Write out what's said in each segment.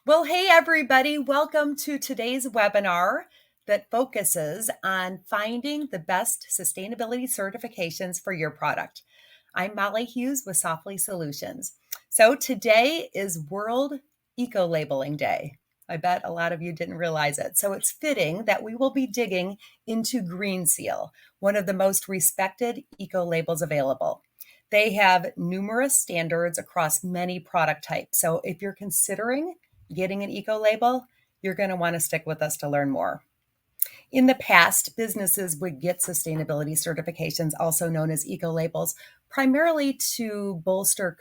Well, hey, everybody. Welcome to today's webinar that focuses on finding the best sustainability certifications for your product. I'm Molly Hughes with Softly Solutions. So today is World Eco-Labeling Day. I bet a lot of you didn't realize it. So it's fitting that we will be digging into Green Seal, one of the most respected eco-labels available. They have numerous standards across many product types. So if you're considering getting an eco label, you're going to want to stick with us to learn more. In the past, businesses would get sustainability certifications, also known as eco labels, primarily to bolster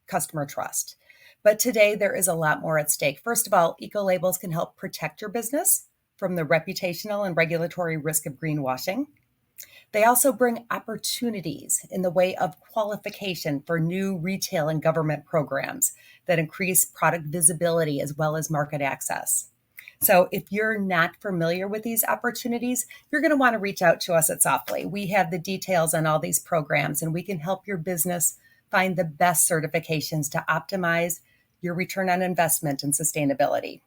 customer trust. But today, there is a lot more at stake. First of all, eco labels can help protect your business from the reputational and regulatory risk of greenwashing. They also bring opportunities in the way of qualification for new retail and government programs that increase product visibility as well as market access. So if you're not familiar with these opportunities, you're going to want to reach out to us at Softly. We have the details on all these programs, and we can help your business find the best certifications to optimize your return on investment and sustainability.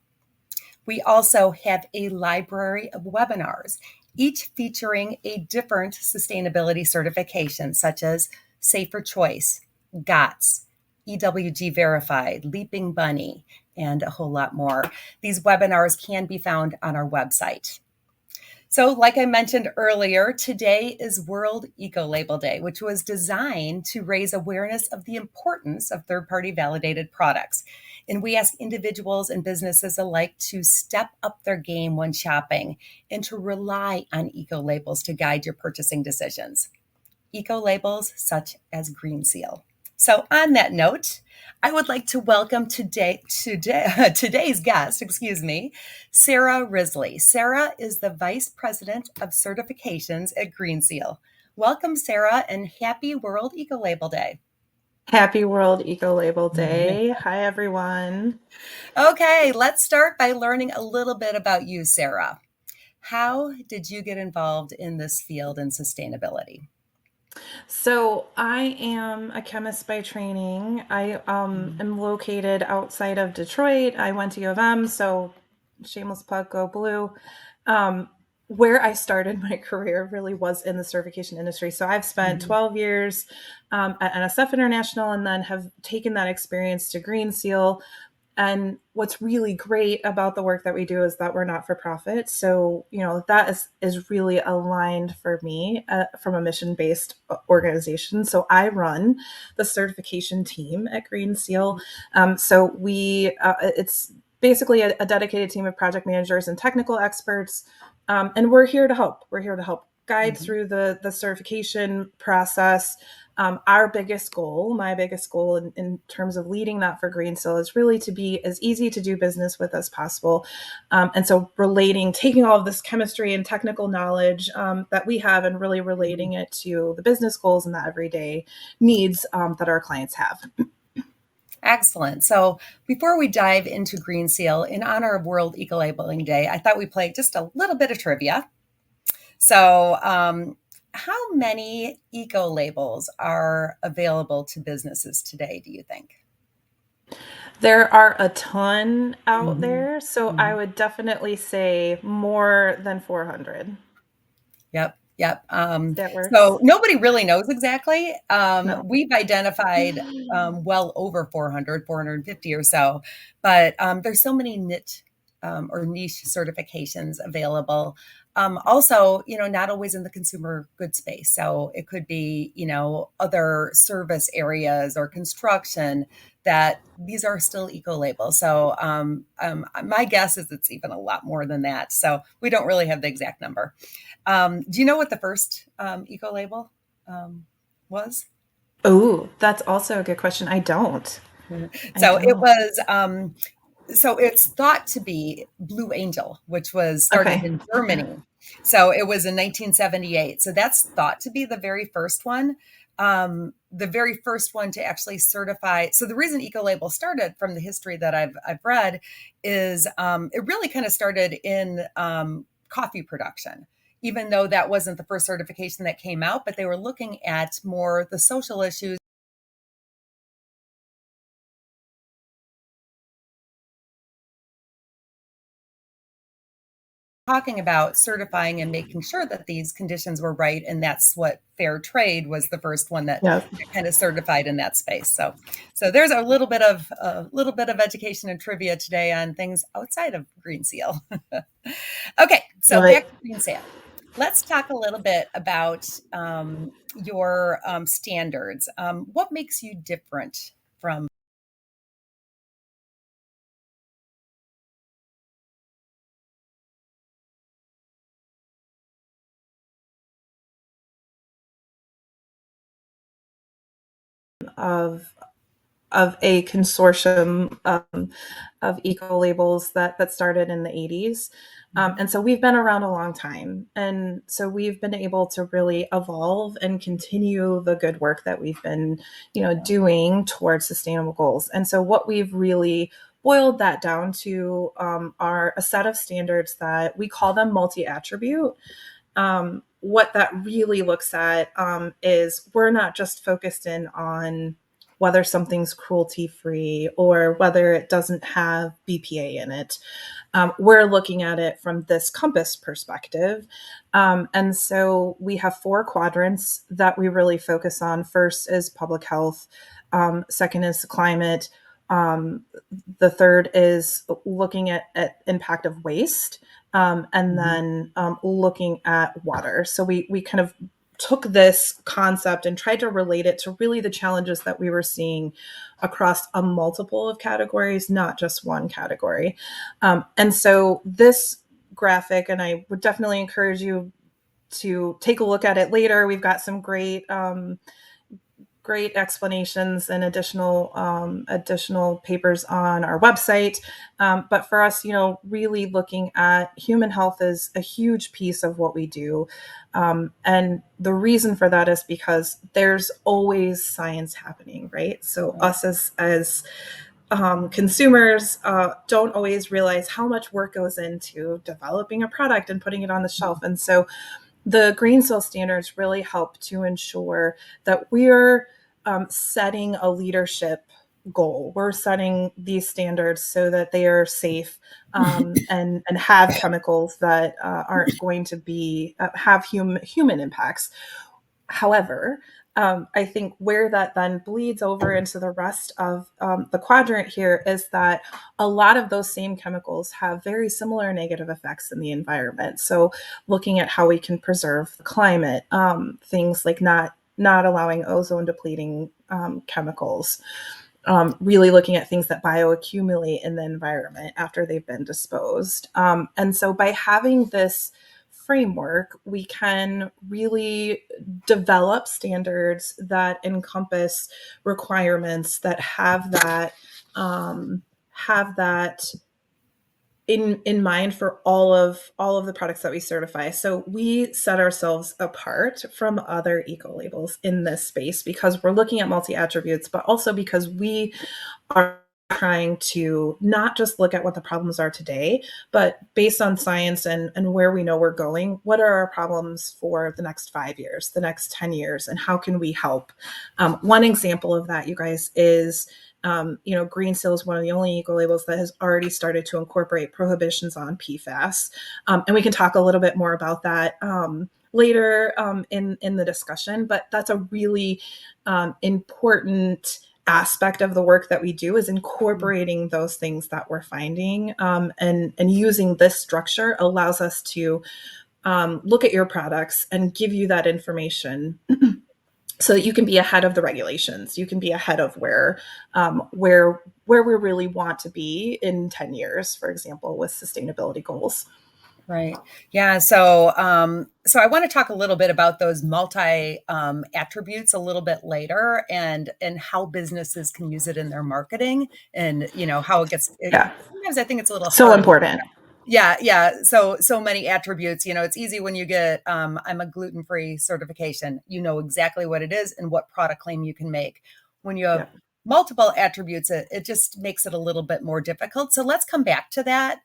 We also have a library of webinars, each featuring a different sustainability certification, such as Safer Choice, GOTS, EWG Verified, Leaping Bunny, and a whole lot more. These webinars can be found on our website. So, like I mentioned earlier, today is World Eco-Label Day, which was designed to raise awareness of the importance of third-party validated products. And we ask individuals and businesses alike to step up their game when shopping and to rely on eco-labels to guide your purchasing decisions. Eco-labels such as Green Seal. So on that note, I would like to welcome today's guest, Sara Risley. Sara is the Vice President of Certifications at Green Seal. Welcome, Sara, and happy World Eco-Label Day. Happy World Eco-Label Day. Hi, everyone. Okay, let's start by learning a little bit about you, Sara. How did you get involved in this field in sustainability? So I am a chemist by training. I am located outside of Detroit. I went to U of M, so shameless plug, go blue. Um, where I started my career really was in the certification industry. So I've spent 12 years at NSF International and then have taken that experience to Green Seal. And what's really great about the work that we do is that we're not for profit. So, that is really aligned for me from a mission-based organization. So I run the certification team at Green Seal. It's basically a dedicated team of project managers and technical experts. And we're here to help. We're here to help guide through the certification process. Our biggest goal, my biggest goal in terms of leading that for Green Seal is really to be as easy to do business with as possible. And so taking all of this chemistry and technical knowledge that we have and really relating it to the business goals and the everyday needs that our clients have. Excellent. So before we dive into Green Seal, in honor of World Eco-Labeling Day, I thought we'd play just a little bit of trivia. So how many eco labels are available to businesses today, do you think? There are a ton out there, so I would definitely say more than 400. Yep. That So works? nobody really knows exactly. No. We've identified well over 400, 450 or so, but there's so many niche certifications available. Also, not always in the consumer goods space. So it could be, other service areas or construction that these are still eco labels. So my guess is it's even a lot more than that. So we don't really have the exact number. Do you know what the first eco label was? Oh, that's also a good question. I don't. I So it don't. was so it's thought to be Blue Angel, which was started Okay. in Okay. Germany. So it was in 1978. So that's thought to be the very first one. The very first one to actually certify. So the reason eco label started, from the history that I've read, is it really kind of started in coffee production, even though that wasn't the first certification that came out, but they were looking at more the social issues talking about certifying and making sure that these conditions were right, and that's what fair trade was the first one that Yes. kind of certified in that space. So there's a little bit of education and trivia today on things outside of Green Seal. Okay, so Love back it. to Green Seal. Let's talk a little bit about your standards. What makes you different from Of a consortium of eco labels that started in the 80s. Mhm. And so we've been around a long time. And so we've been able to really evolve and continue the good work that we've been, doing towards sustainable goals. And so what we've really boiled that down to are a set of standards that we call them multi-attribute. What that really looks at is we're not just focused in on whether something's cruelty free or whether it doesn't have BPA in it. We're looking at it from this compass perspective. And so we have four quadrants that we really focus on. First is public health, second is climate. Um, the third is looking at impact of waste, and Mhm. then looking at water. So we kind of took this concept and tried to relate it to really the challenges that we were seeing across a multiple of categories, not just one category. And so this graphic, and I would definitely encourage you to take a look at it later. We've got some great explanations and additional papers on our website. But for us, really looking at human health is a huge piece of what we do. And the reason for that is because there's always science happening, right? So Right. us as consumers don't always realize how much work goes into developing a product and putting it on the shelf. And so the green seal standards really help to ensure that we're setting a leadership goal. We're setting these standards so that they are safe, and have chemicals that aren't going to be have human impacts. However, I think where that then bleeds over into the rest of the quadrant here is that a lot of those same chemicals have very similar negative effects in the environment. So, looking at how we can preserve the climate, things like not allowing ozone depleting chemicals, really looking at things that bioaccumulate in the environment after they've been disposed. And so by having this framework, we can really develop standards that encompass requirements that have that in mind for all of the products that we certify. So we set ourselves apart from other eco labels in this space because we're looking at multi attributes, but also because we are trying to not just look at what the problems are today, but based on science and where we know we're going, what are our problems for the next 5 years, the next 10 years, and how can we help? One example of that, you guys, is Green Seal is one of the only eco labels that has already started to incorporate prohibitions on PFAS. And we can talk a little bit more about that later in the discussion, but that's a really important aspect of the work that we do is incorporating those things that we're finding, and using this structure allows us to look at your products and give you that information so that you can be ahead of the regulations. You can be ahead of where we really want to be in 10 years, for example, with sustainability goals. Right. Yeah. So I want to talk a little bit about those multi attributes a little bit later, and how businesses can use it in their marketing, and how it gets. Yeah, Sometimes I think it's a little so hard when. important. Yeah, yeah. So many attributes. It's easy when you get I'm a gluten-free certification. You know exactly what it is and what product claim you can make. When you have Yeah, multiple attributes, it just makes it a little bit more difficult. So let's come back to that.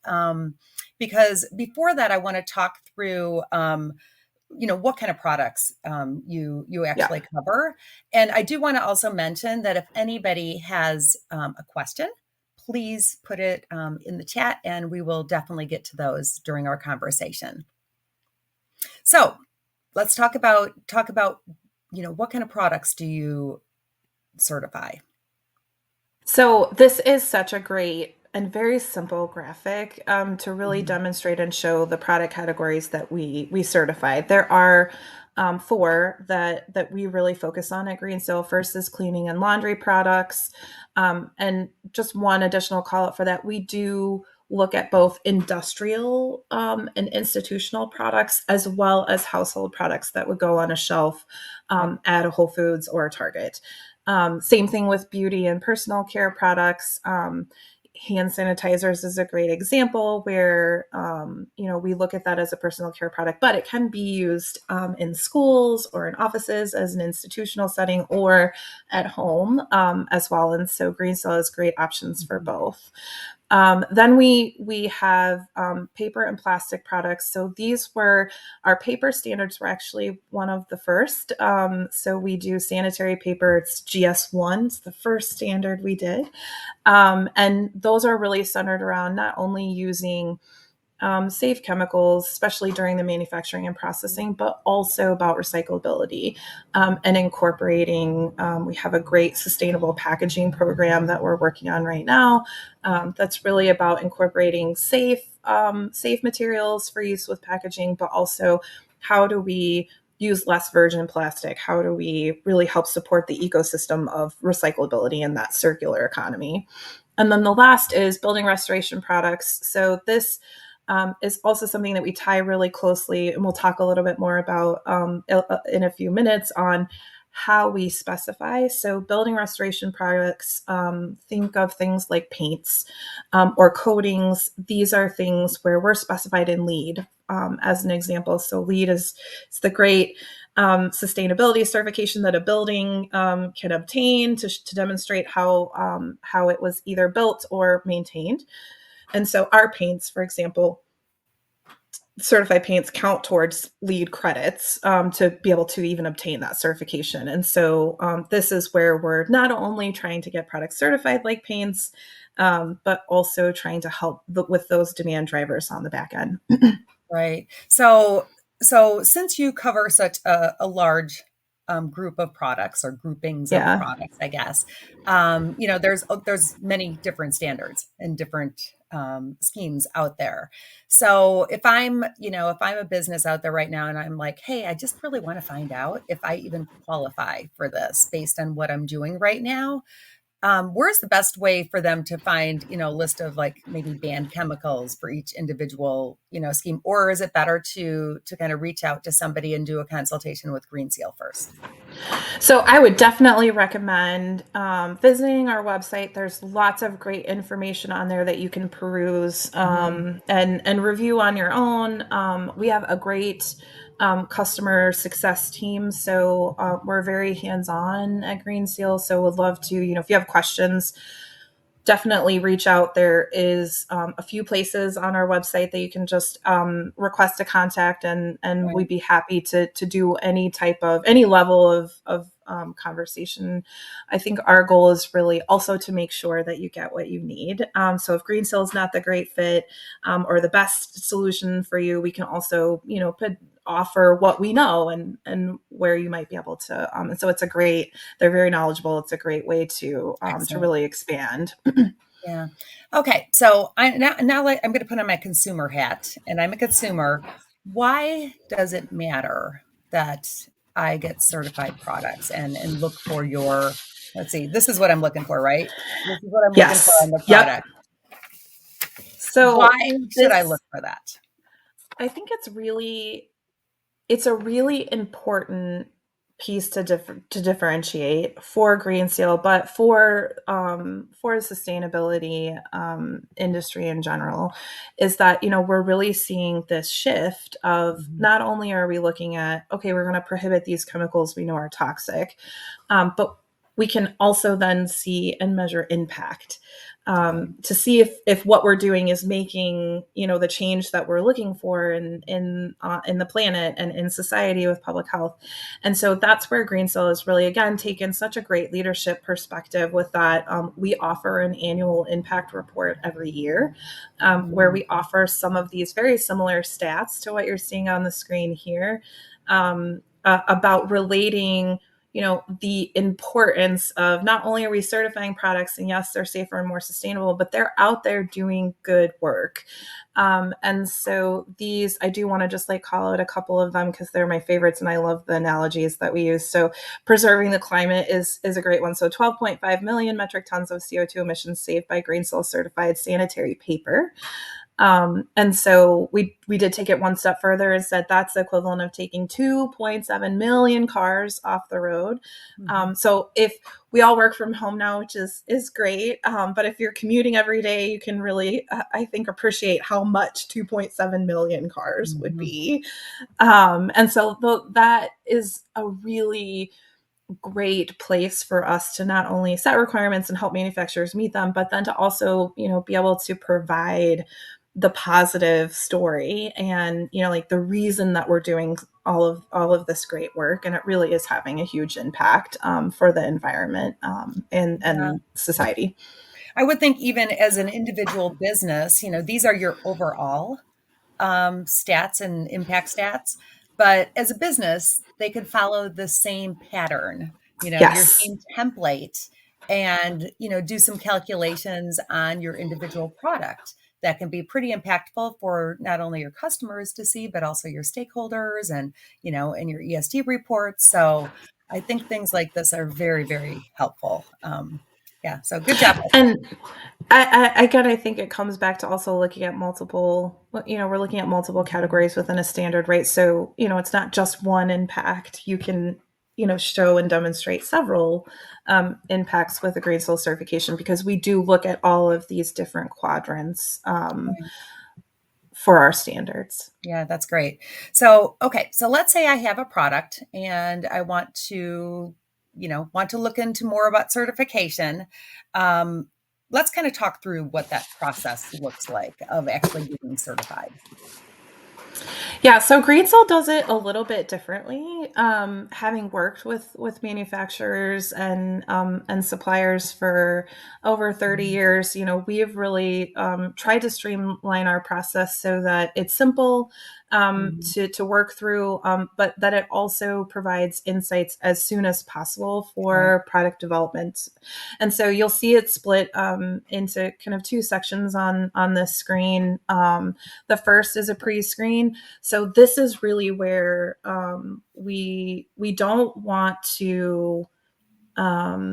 Because before that, I want to talk through what kind of products you yeah, actually cover. And I do want to also mention that if anybody has a question, please put it in the chat, and we will definitely get to those during our conversation. So let's talk about what kind of products do you certify? So this is such a great and very simple graphic to really Mhm. demonstrate and show the product categories that we certify. There are four that we really focus on at Green Seal. First is cleaning and laundry products, and just one additional call out for that, we do look at both industrial and institutional products as well as household products that would go on a shelf Yep. at a Whole Foods or a Target. Same thing with beauty and personal care products. Hand sanitizers is a great example where we look at that as a personal care product, but it can be used in schools or in offices as an institutional setting or at home as well. And so Green Seal has great options for Mhm. both. Then we have paper and plastic products. So these were our paper standards were actually one of the first. So we do sanitary paper. It's GS1. It's the first standard we did, and those are really centered around not only using safe chemicals, especially during the manufacturing and processing, but also about recyclability and incorporating. We have a great sustainable packaging program that we're working on right now. That's really about incorporating safe materials for use with packaging, but also how do we use less virgin plastic? How do we really help support the ecosystem of recyclability and that circular economy? And then the last is building restoration products. So this is also something that we tie really closely, and we'll talk a little bit more about in a few minutes on how we specify. So, building restoration products, think of things like paints or coatings. These are things where we're specified in LEED as an example. So, LEED is it's the great sustainability certification that a building can obtain to demonstrate how it was either built or maintained. And so our paints, for example, certified paints count towards LEED credits to be able to even obtain that certification. And so this is where we're not only trying to get products certified like paints, but also trying to help with those demand drivers on the back end. Right. So since you cover such a large group of products or groupings of Yeah. products, I guess, there's many different standards and different schemes out there. So if I'm a business out there right now and I'm like, hey, I just really want to find out if I even qualify for this based on what I'm doing right now, where's the best way for them to find, a list of like maybe banned chemicals for each individual, scheme? Or is it better to kind of reach out to somebody and do a consultation with Green Seal first? So I would definitely recommend visiting our website. There's lots of great information on there that you can peruse Mhm. and review on your own. We have a great customer success team, so we're very hands on at Green Seal. So would love to, if you have questions, definitely reach out. There is a few places on our website that you can just request a contact, and Right. we'd be happy to do any level of conversation. I think our goal is really also to make sure that you get what you need. So if Green Seal is not the great fit or the best solution for you, we can also offer what we know and where you might be able to. And so they're very knowledgeable. It's a great way to Excellent. really expand. Yeah. Okay. So I'm going to put on my consumer hat, and I'm a consumer. Why does it matter that I get certified products and look for your, let's see, this is what I'm looking for, right? This is what I'm looking for Yes. on the Yep. product. Why So should I this, look for that? I think it's a really important piece to differentiate for Green Seal, but for the sustainability industry in general, is that we're really seeing this shift of Mhm. not only are we looking at, okay, we're going to prohibit these chemicals we know are toxic, but we can also then see and measure impact. to see if what we're doing is making, the change that we're looking for in the planet and in society with public health. And so that's where Green Seal has really, again, taken such a great leadership perspective with that. We offer an annual impact report every year, where Mhm. we offer some of these very similar stats to what you're seeing on the screen here, about relating, the importance of not only are we certifying products, and yes, they're safer and more sustainable, but they're out there doing good work. And so these, I do want to just like call out a couple of them because they're my favorites and I love the analogies that we use. So preserving the climate is a great one. So 12.5 million metric tons of CO2 emissions saved by Green Seal certified sanitary paper. And so we did take it one step further and said that's the equivalent of taking 2.7 million cars off the road. Mhm. So if we all work from home now, which is great, but if you're commuting every day, you can really, I think, appreciate how much 2.7 million cars would Mhm. be. And so that is a really great place for us to not only set requirements and help manufacturers meet them, but then to also, be able to provide the positive story and, like the reason that we're doing all of this great work, and it really is having a huge impact, for the environment, Yeah. and society. I would think even as an individual business, these are your overall stats and impact stats. But as a business, they could follow the same pattern, your Yes. same template, and, do some calculations on your individual product that can be pretty impactful for not only your customers to see, but also your stakeholders and, and your ESG reports. So I think things like this are very, very helpful. Yeah. So good job. And again, I think it comes back to also looking at multiple, we're looking at multiple categories within a standard, right? So, it's not just one impact. You can, show and demonstrate several, impacts with a grade seal certification because we do look at all of these different quadrants, for our standards. Yeah, that's great. So, okay, so let's say I have a product and I want to look into more about certification. Um, let's kind of talk through what that process looks like of actually getting certified. Yeah, so Greensill does it a little bit differently. Having worked with manufacturers and suppliers for over 30 Mhm. years, we have really, tried to streamline our process so that it's simple, Mhm. to work through, but that it also provides insights as soon as possible Right. for product development. And so you'll see it split, into kind of two sections on this screen. The first is a pre-screen, so this is really where, we don't want to,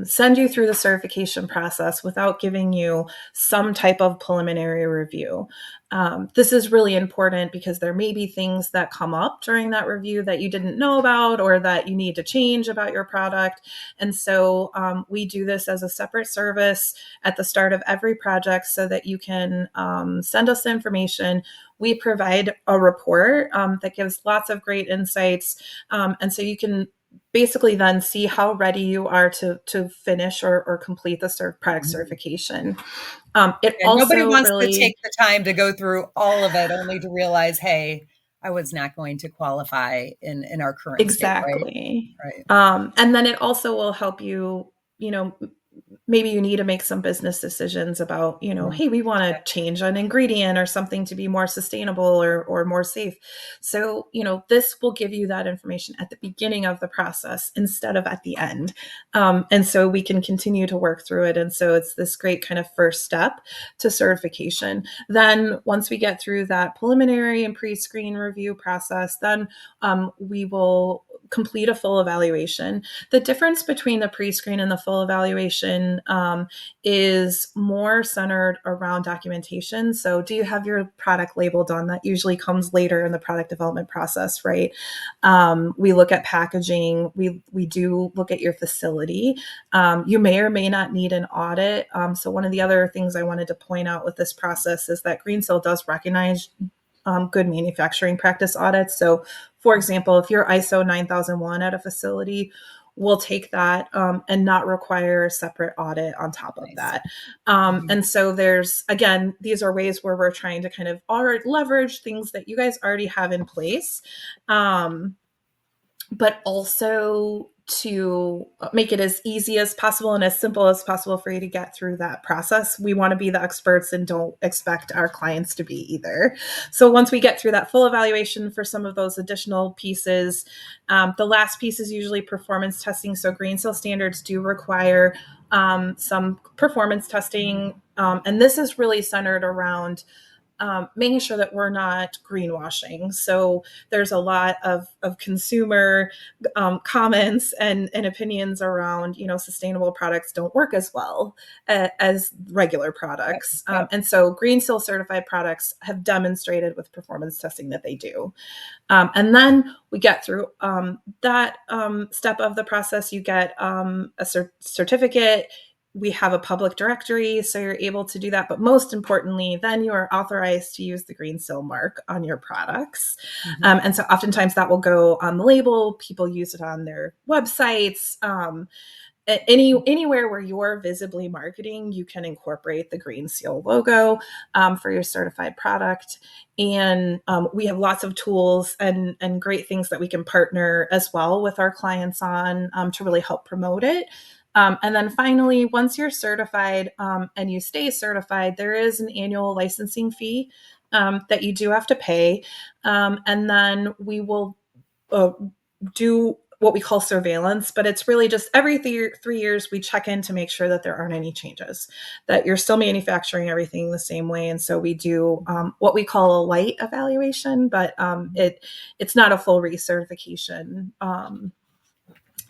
send you through the certification process without giving you some type of preliminary review. This is really important because there may be things that come up during that review that you didn't know about or that you need to change about your product. And so, we do this as a separate service at the start of every project so that you can, send us the information. We provide a report, that gives lots of great insights. And so you can basically then see how ready you are to finish or complete the product Mhm. certification. It And nobody also wants to take really, the time to go through all of it only to realize, hey, I was not going to qualify in our current state, right? exactly. Right. And then it also will help you, maybe you need to make some business decisions about, Mhm. hey, we want to change an ingredient or something to be more sustainable or more safe. So, this will give you that information at the beginning of the process instead of at the end. And so we can continue to work through it. And so it's this great kind of first step to certification. Then once we get through that preliminary and pre-screen review process, then, we will complete a full evaluation. The difference between the pre-screen and the full evaluation, is more centered around documentation. So, do you have your product label done? That usually comes later in the product development process, right? We look at packaging. We do look at your facility. You may or may not need an audit. So, one of the other things I wanted to point out with this process is that Greensill does recognize, good manufacturing practice audits. So, for example, if you're ISO 9001 at a facility, will take that and not require a separate audit on top of Nice. that. Mhm. And so there's, again, these are ways where we're trying to kind of leverage things that you guys already have in place. But also to make it as easy as possible and as simple as possible for you to get through that process. We want to be the experts and don't expect our clients to be either. So once we get through that full evaluation for some of those additional pieces, the last piece is usually performance testing. So green seal standards do require some performance testing. And this is really centered around making sure that we're not greenwashing. So there's a lot of consumer comments and opinions around, sustainable products don't work as well as regular Yep. products. Yep. And so Green Seal certified products have demonstrated with performance testing that they do. And then we get through that step of the process. You get a certificate. We have a public directory, so you're able to do that. But most importantly, then you are authorized to use the Green Seal mark on your products. Mhm. And so oftentimes that will go on the label. People use it on their websites. Anywhere where you're visibly marketing, you can incorporate the Green Seal logo for your certified product. And we have lots of tools and great things that we can partner as well with our clients on to really help promote it. And then finally, once you're certified and you stay certified, there is an annual licensing fee that you do have to pay. And then we will do what we call surveillance, but it's really just every 3 years we check in to make sure that there aren't any changes, that you're still manufacturing everything the same way. And so we do what we call a light evaluation, but it's not a full recertification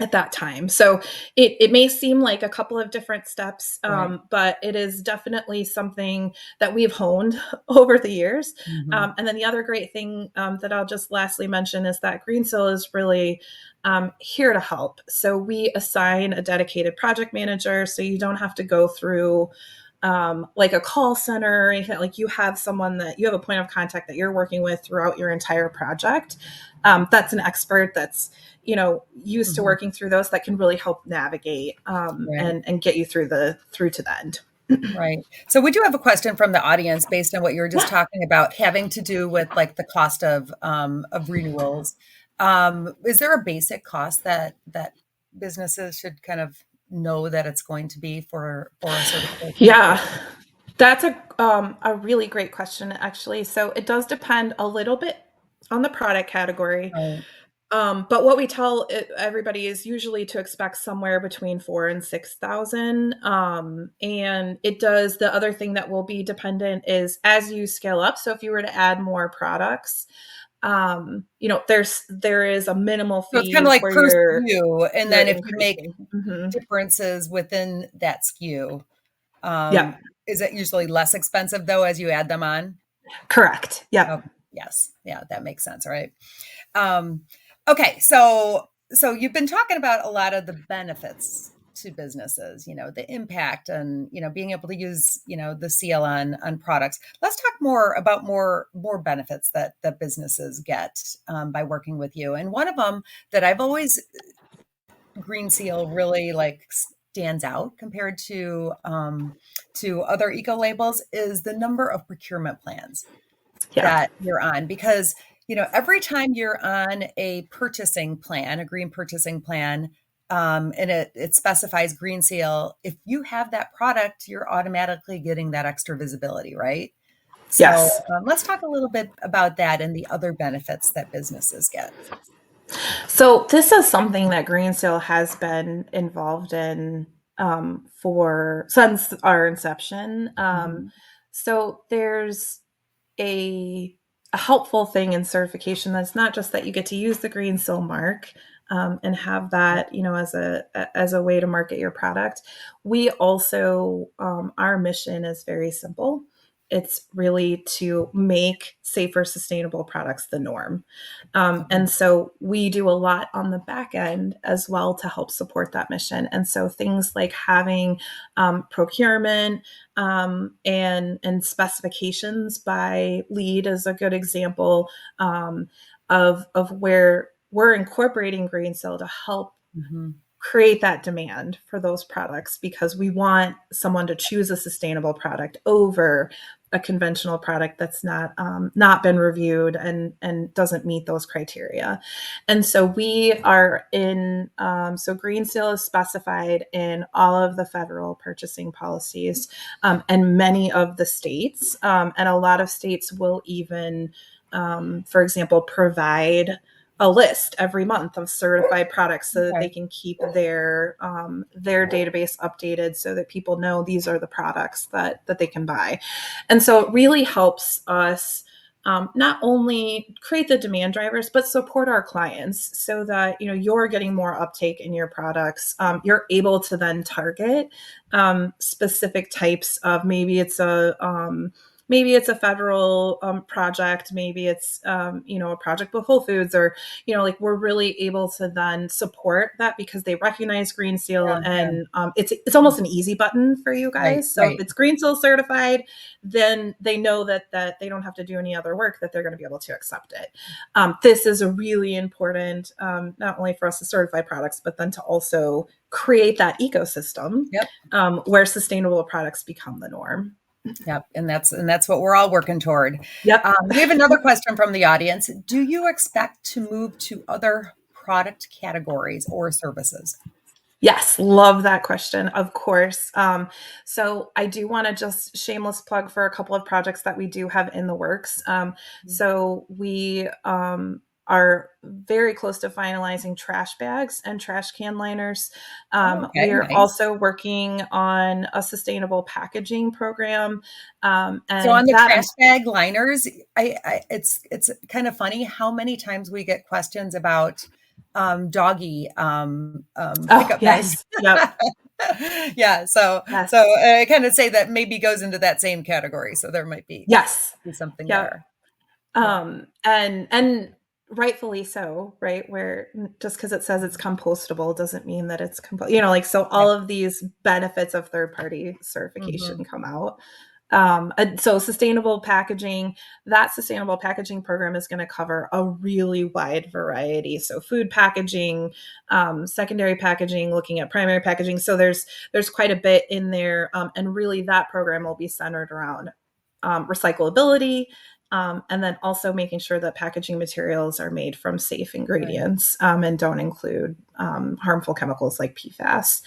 at that time. So it may seem like a couple of different steps, Right. but it is definitely something that we've honed over the years. Mhm. And then the other great thing that I'll just lastly mention is that Green Seal is really here to help. So we assign a dedicated project manager, so you don't have to go through like a call center or anything. Like you have someone that you have a point of contact that you're working with throughout your entire project. That's an expert that's used to Mhm. working through those, that can really help navigate Right. and get you through to the end. Right. So we do have a question from the audience based on what you were just Yeah. talking about, having to do with like the cost of renewals. Is there a basic cost that businesses should kind of know that it's going to be for a certification? Yeah, that's a really great question, actually. So it does depend a little bit on the product category. Right. But what we tell everybody is usually to expect somewhere between 4 and 6,000. And it does. The other thing that will be dependent is as you scale up. So if you were to add more products, there is a minimal So it's kind fee of like where per you're SKU, and you're then if you make increasing. Hmm. differences within that SKU, Yep. is it usually less expensive though as you add them on? Correct. Yep. Oh, yes. Yeah, that makes sense, right? Um, okay, so you've been talking about a lot of the benefits to businesses, the impact and being able to use the seal on products. Let's talk more about more benefits that businesses get by working with you. And one of them that I've always Green Seal really like stands out compared to other eco labels is the number of procurement plans Yeah. that you're on because every time you're on a purchasing plan, a green purchasing plan, and it specifies green seal, if you have that product you're automatically getting that extra visibility, right? So Yes. let's talk a little bit about that and the other benefits that businesses get. So this is something that Greensill has been involved in for since our inception. Mhm. So there's a a helpful thing in certification that's not just that you get to use the Green Seal mark and have that, as a way to market your product. We also our mission is very simple. It's really to make safer, sustainable products the norm. Mhm. And so we do a lot on the back end as well to help support that mission. And so things like having procurement and specifications by lead is a good example of where we're incorporating green cell to help Mhm. create that demand for those products, because we want someone to choose a sustainable product over a conventional product that's not been reviewed and doesn't meet those criteria. And so we are in so Green Seal is specified in all of the federal purchasing policies, and many of the states, and a lot of states will even for example, provide a list every month of certified products so that Okay. they can keep their database updated, so that people know these are the products that they can buy. And so it really helps us not only create the demand drivers, but support our clients so that you're getting more uptake in your products. You're able to then target specific types of, maybe it's a federal project, maybe it's a project with Whole Foods, or like we're really able to then support that because they recognize Green Seal, Yeah, yeah. and it's almost an easy button for you Right, guys. So if right. it's Green Seal certified, then they know that they don't have to do any other work, that they're going to be able to accept it. This is a really important, not only for us to certify products, but then to also create that ecosystem Yep. where sustainable products become the norm. Yep. And that's what we're all working toward. Yep. We have another question from the audience. Do you expect to move to other product categories or services? Yes, love that question. Of course. So I do want to just shameless plug for a couple of projects that we do have in the works. So we are very close to finalizing trash bags and trash can liners. Oh, We okay, are nice. also working on a sustainable packaging program, So and on the that trash I'm bag liners, it's kind of funny how many times we get questions about doggy oh pickup bags. yes, yep, Yeah, so yes, I kind of say that maybe goes into that same category. So there might yes, be something yep. there. Yeah, And rightfully so, right? Where just because it says it's compostable doesn't mean that it's like, so right. all of these benefits of third party certification Hmm. come out. And so that sustainable packaging program is going to cover a really wide variety. So food packaging, secondary packaging, looking at primary packaging. So there's quite a bit in there, and really that program will be centered around recyclability, and then also making sure that packaging materials are made from safe Right. ingredients, and don't include harmful chemicals like PFAS.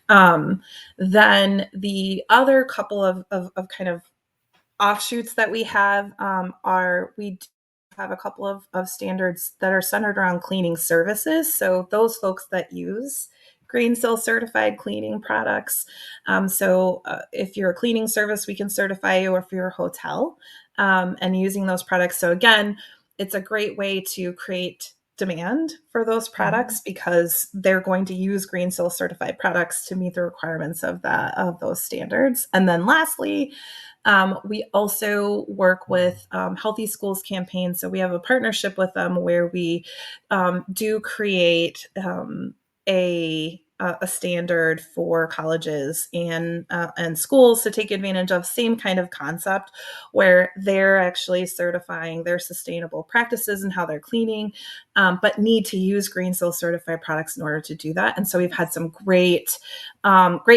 Um, then the other couple of kind of offshoots that we have, are we have a couple of standards that are centered around cleaning services. So those folks that use Green Seal certified cleaning products. If you're a cleaning service, we can certify you, or if you're a hotel, and using those products. So again, it's a great way to create demand for those Mhm. products because they're going to use Green Seal certified products to meet the requirements of those standards. And then lastly, we also work with Healthy Schools Campaign. So we have a partnership with them where we do create a standard for colleges and schools to take advantage of. Same kind of concept where they're actually certifying their sustainable practices and how they're cleaning, but need to use Green Seal certified products in order to do that. And so we've had some great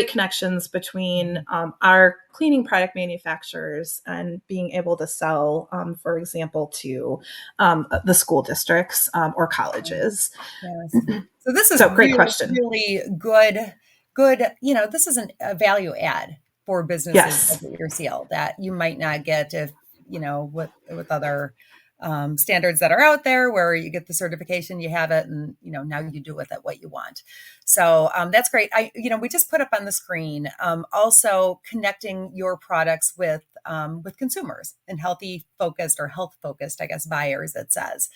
connections between our cleaning product manufacturers and being able to sell, for example, to the school districts, or colleges. Yes. So this is So great really, question. really good, this is a value add for businesses that Yes. get your seal that you might not get if, with other standards that are out there where you get the certification, you have it, and now you do with it what you want. So that's great. We just put up on the screen also connecting your products with consumers and healthy focused or health focused, I guess, buyers. It says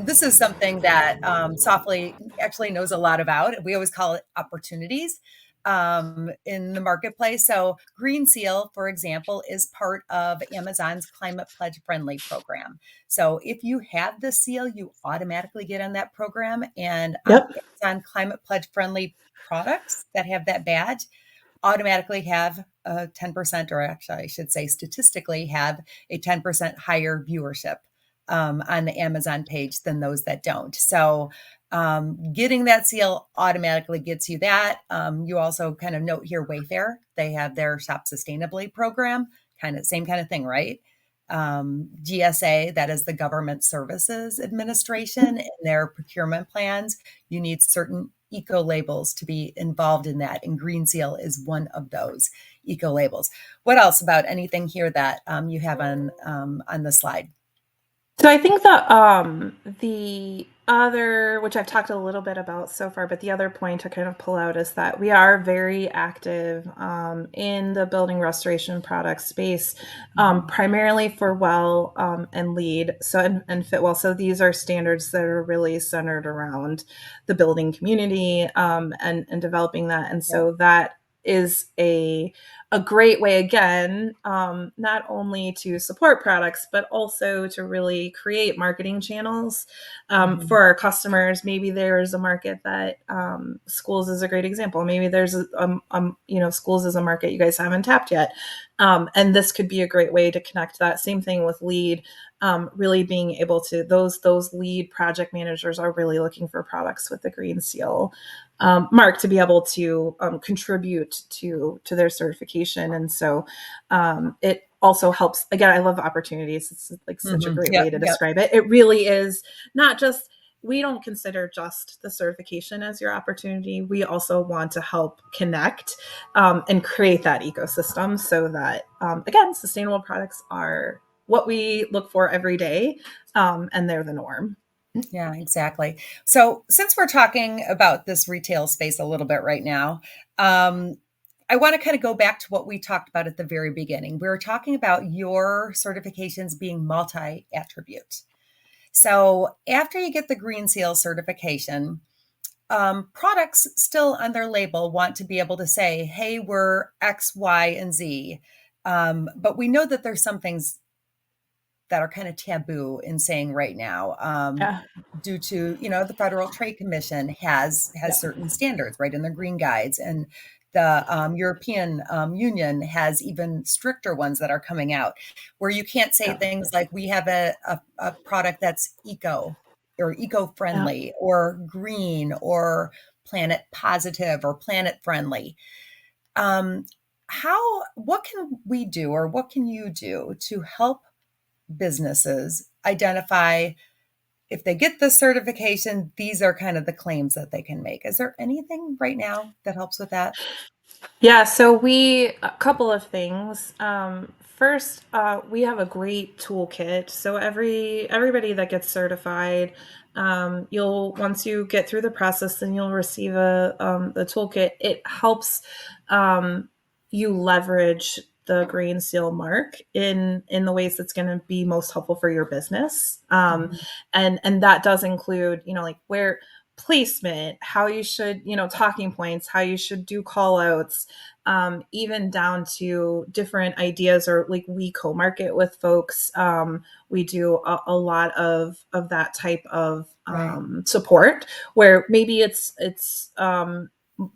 this is something that Softly actually knows a lot about. We always call it opportunities in the marketplace. So, Green Seal, for example, is part of Amazon's Climate Pledge Friendly program. So, if you have the seal, you automatically get on that program. And Yep. Amazon Climate Pledge Friendly products that have that badge automatically have a 10%, or actually, I should say, statistically have a 10% higher viewership on the Amazon page than those that don't. So getting that seal automatically gets you that. You also kind of note here Wayfair, they have their Shop Sustainably program, kind of same kind of thing, right? GSA, that is the Government Services Administration, and their procurement plans, you need certain eco labels to be involved in that. And Green Seal is one of those eco labels. What else about anything here that you have on the slide? So I think that the other, which I've talked a little bit about so far, but the other point to kind of pull out is that we are very active in the building restoration product space, Mhm. primarily for well and lead, so and fit well. So these are standards that are really centered around the building community and developing that, and Yeah. so that is a great way again, not only to support products but also to really create marketing channels Mhm. for our customers. Maybe there's a market that schools is a great example. Maybe there's schools is a market you guys haven't tapped yet, and this could be a great way to connect that. Same thing with lead. Really being able to those lead project managers are really looking for products with the green seal mark to be able to contribute to their certification. And so it also helps. Again, I love opportunities. It's like such a Mhm. great Yep, way to yep. describe it. It really is not just, we don't consider just the certification as your opportunity. We also want to help connect and create that ecosystem so that, again, sustainable products are what we look for every day, and they're the norm. Yeah, exactly. So, since we're talking about this retail space a little bit right now, I want to kind of go back to what we talked about at the very beginning. We were talking about your certifications being multi attribute. So, after you get the Green Seal certification, products still on their label want to be able to say, hey, we're X, Y, and Z. But we know that there's some things that are kind of taboo in saying right now, Yeah. due to, the Federal Trade Commission has Yeah. certain standards right in their green guides, and the European Union has even stricter ones that are coming out, where you can't say Yeah. things like we have a product that's Yeah. eco-friendly or green or planet positive or planet friendly. um, what can we do, or what can you do to help businesses identify, if they get the certification, these are kind of the claims that they can make? Is there anything right now that helps with that? Yeah, so a couple of things. First, we have a great toolkit. So everybody that gets certified, you'll once you get through the process, then you'll receive the toolkit. It helps um, you leverage the Green Seal mark in the ways that's going to be most helpful for your business. Mhm. And that does include, like where placement, how you should, talking points, how you should do call outs, even down to different ideas, or like we co-market with folks. We do a lot of that type of Right. support where maybe it's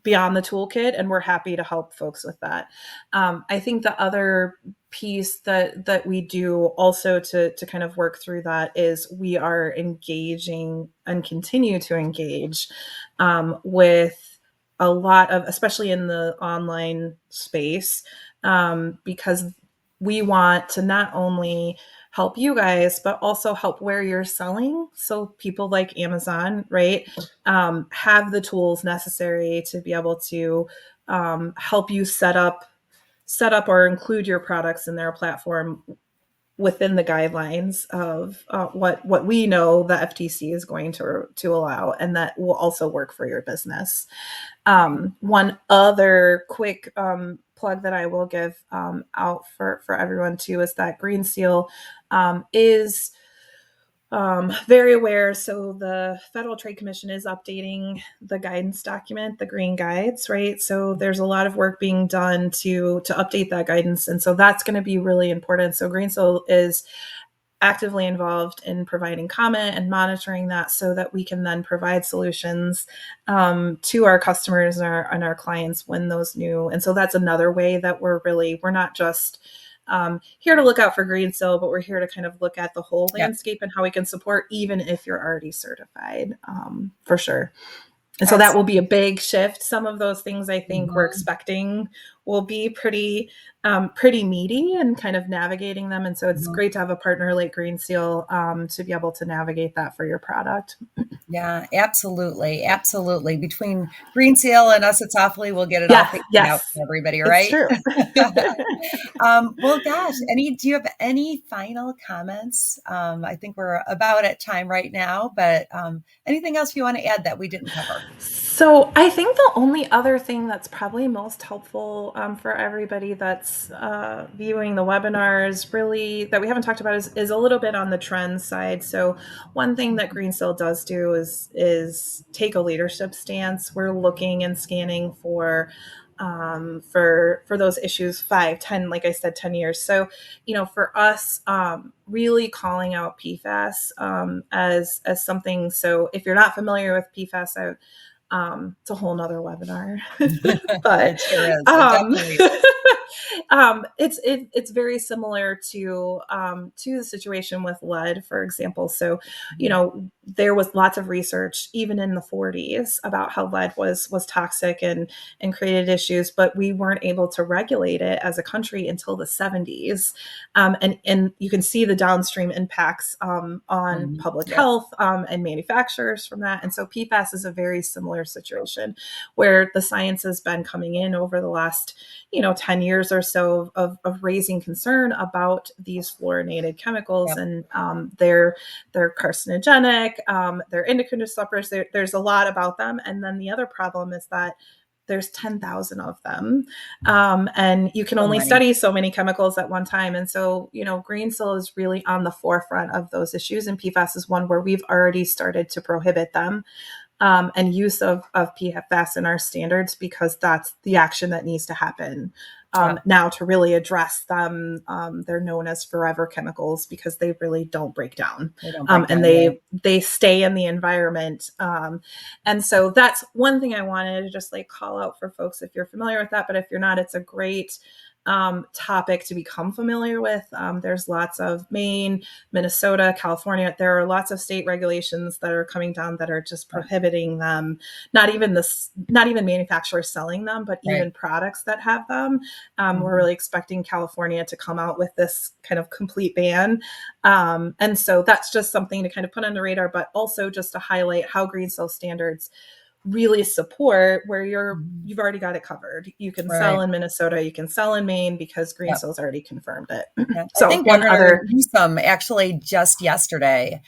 beyond the toolkit, and we're happy to help folks with that. I think the other piece that we do also to kind of work through that is we are engaging and continue to engage with a lot of, especially in the online space, because we want to not only help you guys but also help where you're selling, so people like Amazon, right, have the tools necessary to be able to help you set up or include your products in their platform within the guidelines of what we know the FTC is going to allow, and that will also work for your business. Right. One other quick plug that I will give out for everyone too is that Green Seal is very aware. So the Federal Trade Commission is updating the guidance document, the green guides, right? So there's a lot of work being done to update that guidance, and so that's going to be really important. So Green Seal is actively involved in providing comment and monitoring that, so that we can then provide solutions to our customers and our clients when those new. And so that's another way that we're not just here to look out for green seal, but we're here to kind of look at the whole Yep. landscape and how we can support, even if you're already certified, for sure. And so that will be a Absolutely. big shift. Some of those things I think we're Mhm. expecting will be pretty meaty and kind of navigating them. And so it's Mhm. great to have a partner like Green Seal to be able to navigate that for your product. Yeah, absolutely. Absolutely. Between Green Seal and us at Softly, we'll get it all Yes, figured out yes, for everybody, it's right? true. Well, gosh, do you have any final comments? I think we're about at time right now, but anything else you want to add that we didn't cover? So I think the only other thing that's probably most helpful for everybody that's viewing the webinars, really that we haven't talked about, is a little bit on the trends side. So one thing that Greensill does do is take a leadership stance. We're looking and scanning for those issues 5, 10, like I said, 10 years. So for us, really calling out PFAS as something. So if you're not familiar with PFAS, it's a whole nother webinar. But It sure is. It definitely is. it's very similar to the situation with lead, for example. So Mhm. there was lots of research even in the 40s about how lead was toxic and created issues, but we weren't able to regulate it as a country until the 70s. And you can see the downstream impacts on Mhm. public Yep. health and manufacturers from that. And so PFAS is a very similar situation where the science has been coming in over the last 10 years or so of raising concern about these fluorinated chemicals. Yep. And they're carcinogenic, they're endocrine disruptors. There's a lot about them. And then the other problem is that there's 10,000 of them. And you can So only many. study so many chemicals at one time. And so, Green Seal is really on the forefront of those issues. And PFAS is one where we've already started to prohibit them and use of PFAS in our standards, because that's the action that needs to happen Yeah. now to really address them. They're known as forever chemicals because they really don't break down, They don't break and down. Yeah. they stay in the environment. And so that's one thing I wanted to just like call out for folks if you're familiar with that. But if you're not, it's a great topic to become familiar with. There's lots of Maine, Minnesota, California. There are lots of state regulations that are coming down that are just Yeah. prohibiting them. Not even manufacturers selling them, but Right. even products that have them. We're Mhm. really expecting California to come out with this kind of complete ban. And so that's just something to kind of put on the radar, but also just to highlight how Green Cell standards really support where Mhm. you've already got it covered. You can sell Right. in Minnesota, you can sell in Maine because Green Yep. Cell's already confirmed it. Yeah. I So think one Governor other, Newsom actually just yesterday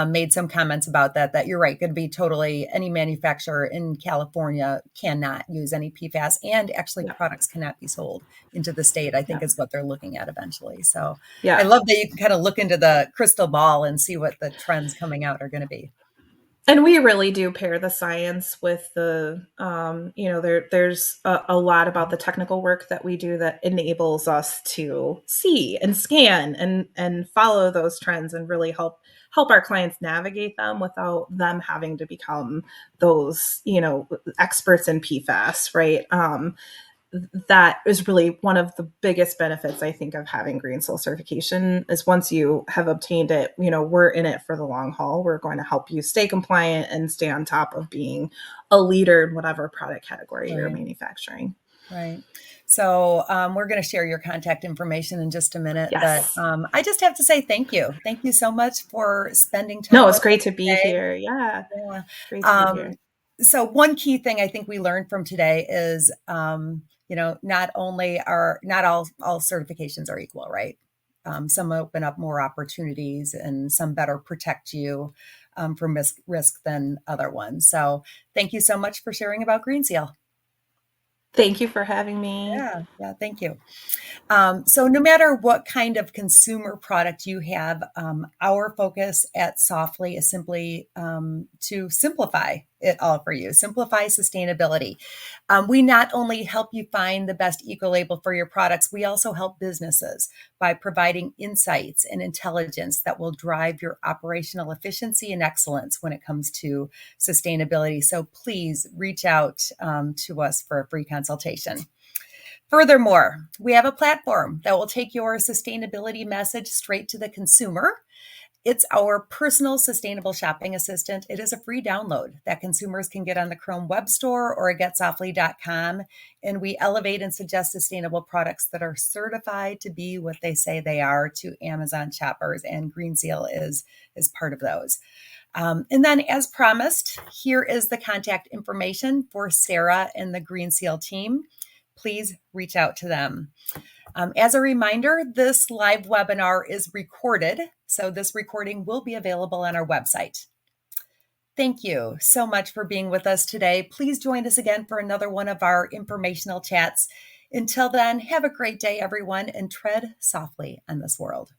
made some comments about that you're right, going to be totally any manufacturer in California cannot use any PFAS, and actually yeah, products cannot be sold into the state, I think yeah, is what they're looking at eventually. So I yeah. love that you can kind of look into the crystal ball and see what the trends coming out are going to be. And we really do pair the science with there's a lot about the technical work that we do that enables us to see and scan and follow those trends and really help our clients navigate them without them having to become those experts in PFAS, right? That is really one of the biggest benefits I think of having Green Seal certification is once you have obtained it, we're in it for the long haul. We're going to help you stay compliant and stay on top of being a leader in whatever product category you're Right. manufacturing. Right. So we're going to share your contact information in just a minute, but Yes. I just have to say thank you. Thank you so much for spending No, time it's with great us to be today. here. Yeah. Yeah. Great to be Um, here. so one key thing I think we learned from today is, not only are not all certifications are equal, right? Some open up more opportunities, and some better protect you from risk than other ones. So thank you so much for sharing about Green Seal. Thank you for having me. Yeah, yeah, thank you. So no matter what kind of consumer product you have, our focus at Softly is simply to simplify it all for you, simplify sustainability. We not only help you find the best eco label for your products, we also help businesses by providing insights and intelligence that will drive your operational efficiency and excellence when it comes to sustainability. So please reach out to us for a free consultation. Furthermore, we have a platform that will take your sustainability message straight to the consumer. It's our personal sustainable shopping assistant. It is a free download that consumers can get on the Chrome Web Store or getsoftly.com. And we elevate and suggest sustainable products that are certified to be what they say they are to Amazon shoppers. And Green Seal is part of those. And then, as promised, here is the contact information for Sara and the Green Seal team. Please reach out to them. As a reminder, this live webinar is recorded, so this recording will be available on our website. Thank you so much for being with us today. Please join us again for another one of our informational chats. Until then, have a great day, everyone, and tread softly on this world.